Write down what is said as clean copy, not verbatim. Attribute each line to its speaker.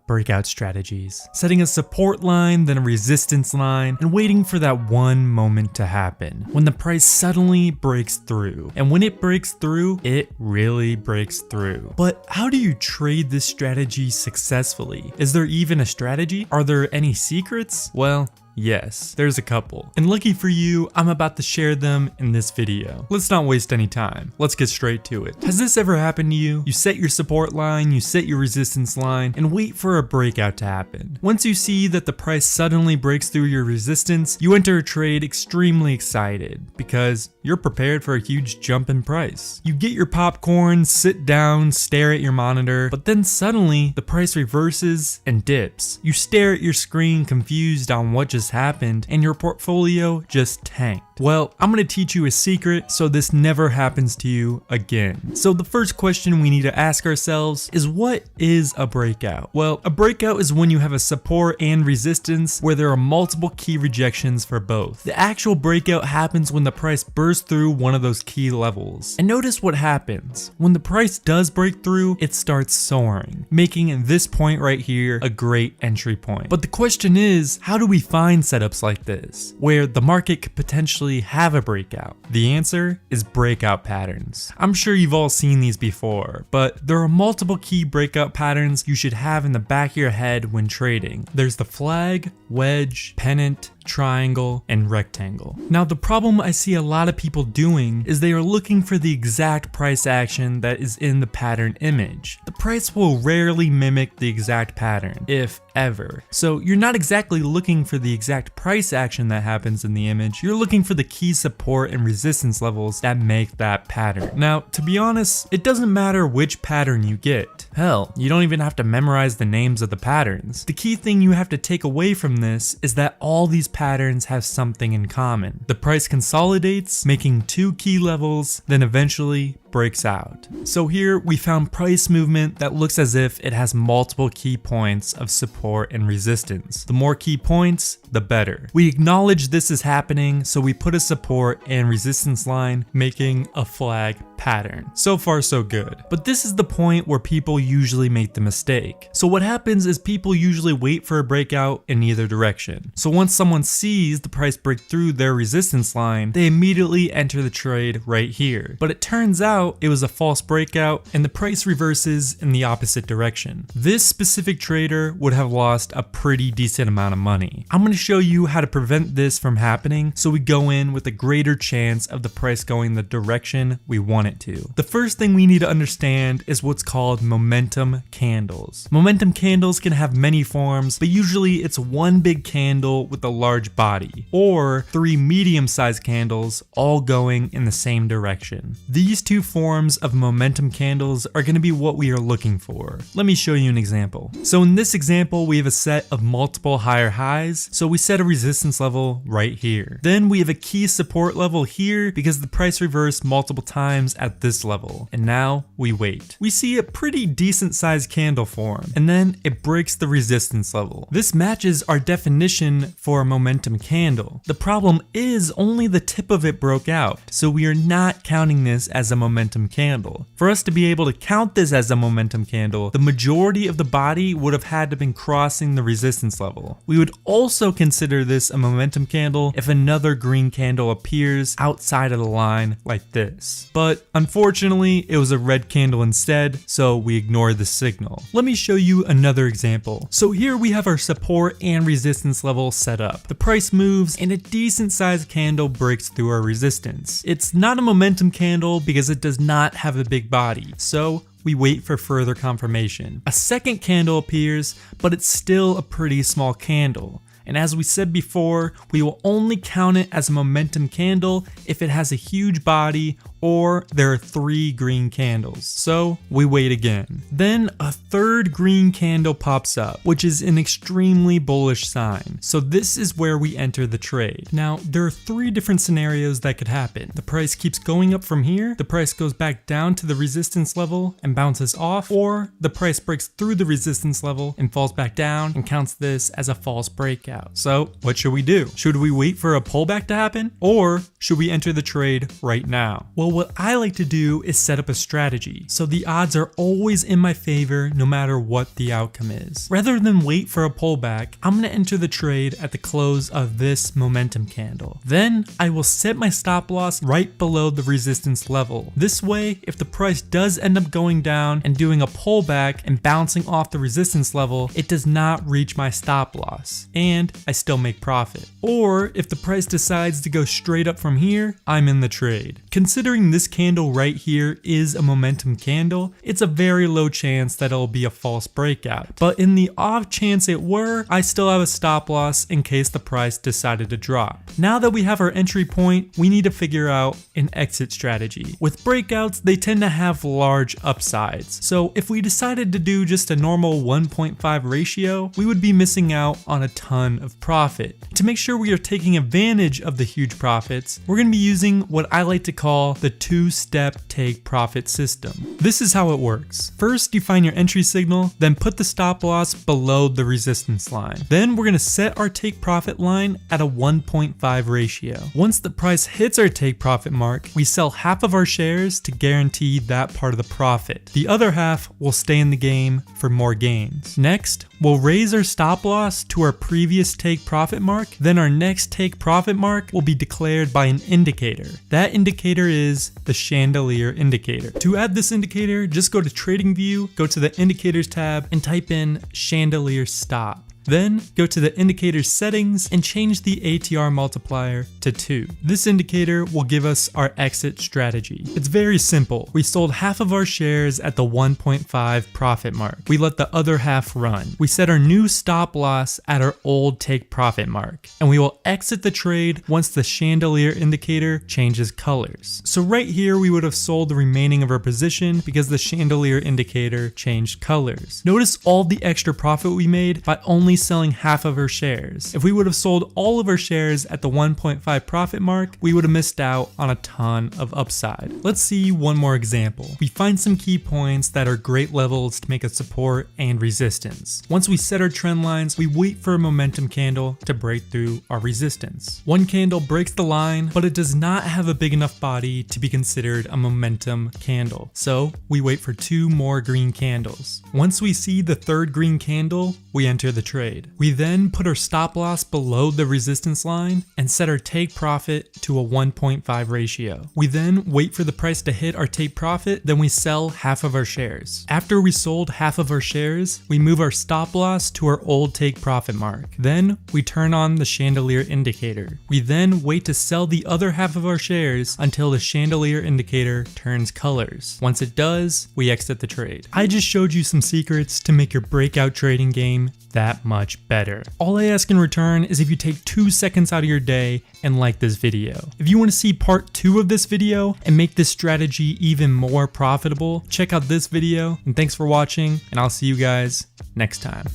Speaker 1: Breakout strategies. Setting a support line, then a resistance line, and waiting for that one moment to happen, when the price suddenly breaks through. And when it breaks through, it really breaks through. But how do you trade this strategy successfully? Is there even a strategy? Are there any secrets? Well, yes, there's a couple. And lucky for you, I'm about to share them in this video. Let's not waste any time. Let's get straight to it. Has this ever happened to you? You set your support line, you set your resistance line, and wait for a breakout to happen. Once you see that the price suddenly breaks through your resistance, you enter a trade extremely excited because you're prepared for a huge jump in price. You get your popcorn, sit down, stare at your monitor, but then suddenly the price reverses and dips. You stare at your screen confused on what just happened, and your portfolio just tanked. Well, I'm gonna teach you a secret so this never happens to you again. So the first question we need to ask ourselves is, what is a breakout? Well, a breakout is when you have a support and resistance where there are multiple key rejections for both. The actual breakout happens when the price bursts through one of those key levels. And notice what happens. When the price does break through, it starts soaring, making this point right here a great entry point. But the question is, how do we find setups like this, where the market could potentially have a breakout? The answer is breakout patterns. I'm sure you've all seen these before, but there are multiple key breakout patterns you should have in the back of your head when trading. There's the flag, wedge, pennant, triangle, and rectangle. Now, the problem I see a lot of people doing is they are looking for the exact price action that is in the pattern image. The price will rarely mimic the exact pattern, if ever. So you're not exactly looking for the exact price action that happens in the image, you're looking for the key support and resistance levels that make that pattern. Now, to be honest, it doesn't matter which pattern you get. Hell, you don't even have to memorize the names of the patterns. The key thing you have to take away from this is that all these patterns have something in common. The price consolidates, making two key levels, then eventually breaks out. So here we found price movement that looks as if it has multiple key points of support and resistance. The more key points, the better. We acknowledge this is happening, so we put a support and resistance line, making a flag pattern. So far so good. But this is the point where people usually make the mistake. So what happens is people usually wait for a breakout in either direction. So once someone sees the price break through their resistance line, they immediately enter the trade right here. But it turns out it was a false breakout and the price reverses in the opposite direction. This specific trader would have lost a pretty decent amount of money. I'm going to show you how to prevent this from happening so we go in with a greater chance of the price going the direction we want it to. The first thing we need to understand is what's called momentum candles. Momentum candles can have many forms, but usually it's one big candle with a large body, or three medium-sized candles all going in the same direction. These two forms of momentum candles are going to be what we are looking for. Let me show you an example. So in this example, we have a set of multiple higher highs, so we set a resistance level right here. Then we have a key support level here because the price reversed multiple times at this level, and now we wait. We see a pretty decent sized candle form, and then it breaks the resistance level. This matches our definition for a momentum candle. The problem is only the tip of it broke out, so we are not counting this as a momentum candle. For us to be able to count this as a momentum candle, the majority of the body would have had to been crossing the resistance level. We would also consider this a momentum candle if another green candle appears outside of the line like this. But unfortunately, it was a red candle instead, so we ignore the signal. Let me show you another example. So here we have our support and resistance level set up. The price moves and a decent sized candle breaks through our resistance. It's not a momentum candle because it does not have a big body, so we wait for further confirmation. A second candle appears, but it's still a pretty small candle. And as we said before, we will only count it as a momentum candle if it has a huge body or there are 3 green candles. So we wait again. Then a third green candle pops up, which is an extremely bullish sign. So this is where we enter the trade. Now, there are 3 different scenarios that could happen. The price keeps going up from here, the price goes back down to the resistance level and bounces off, or the price breaks through the resistance level and falls back down and counts this as a false breakout. So what should we do? Should we wait for a pullback to happen, or should we enter the trade right now? Well, So what I like to do is set up a strategy, so the odds are always in my favor no matter what the outcome is. Rather than wait for a pullback, I'm going to enter the trade at the close of this momentum candle. Then I will set my stop loss right below the resistance level. This way, if the price does end up going down and doing a pullback and bouncing off the resistance level, it does not reach my stop loss, and I still make profit. Or if the price decides to go straight up from here, I'm in the trade. Considering this candle right here is a momentum candle, it's a very low chance that it'll be a false breakout. But in the off chance it were, I still have a stop loss in case the price decided to drop. Now that we have our entry point, we need to figure out an exit strategy. With breakouts, they tend to have large upsides. So if we decided to do just a normal 1.5 ratio, we would be missing out on a ton of profit. To make sure we are taking advantage of the huge profits, we're going to be using what I like to call the two-step take profit system. This is how it works. First, you find your entry signal, then put the stop loss below the resistance line. Then we're going to set our take profit line at a 1.5 ratio. Once the price hits our take profit mark, we sell half of our shares to guarantee that part of the profit. The other half will stay in the game for more gains. Next, we'll raise our stop loss to our previous take profit mark. Then our next take profit mark will be declared by an indicator. That indicator is the chandelier indicator. To add this indicator, just go to Trading View, go to the Indicators tab, and type in chandelier stop. Then go to the indicator settings and change the ATR multiplier to 2. This indicator will give us our exit strategy. It's very simple. We sold half of our shares at the 1.5 profit mark. We let the other half run. We set our new stop loss at our old take profit mark, and we will exit the trade once the chandelier indicator changes colors. So right here we would have sold the remaining of our position because the chandelier indicator changed colors. Notice all the extra profit we made by only selling half of our shares. If we would have sold all of our shares at the 1.5 profit mark, we would have missed out on a ton of upside. Let's see one more example. We find some key points that are great levels to make a support and resistance. Once we set our trend lines, we wait for a momentum candle to break through our resistance. One candle breaks the line, but it does not have a big enough body to be considered a momentum candle. So we wait for 2 more green candles. Once we see the 3rd green candle, we enter the trade. We then put our stop loss below the resistance line and set our take profit to a 1.5 ratio. We then wait for the price to hit our take profit, then we sell half of our shares. After we sold half of our shares, we move our stop loss to our old take profit mark. Then we turn on the chandelier indicator. We then wait to sell the other half of our shares until the chandelier indicator turns colors. Once it does, we exit the trade. I just showed you some secrets to make your breakout trading game that much better. All I ask in return is if you take 2 seconds out of your day and like this video. If you want to see part 2 of this video and make this strategy even more profitable, check out this video, and thanks for watching, and I'll see you guys next time.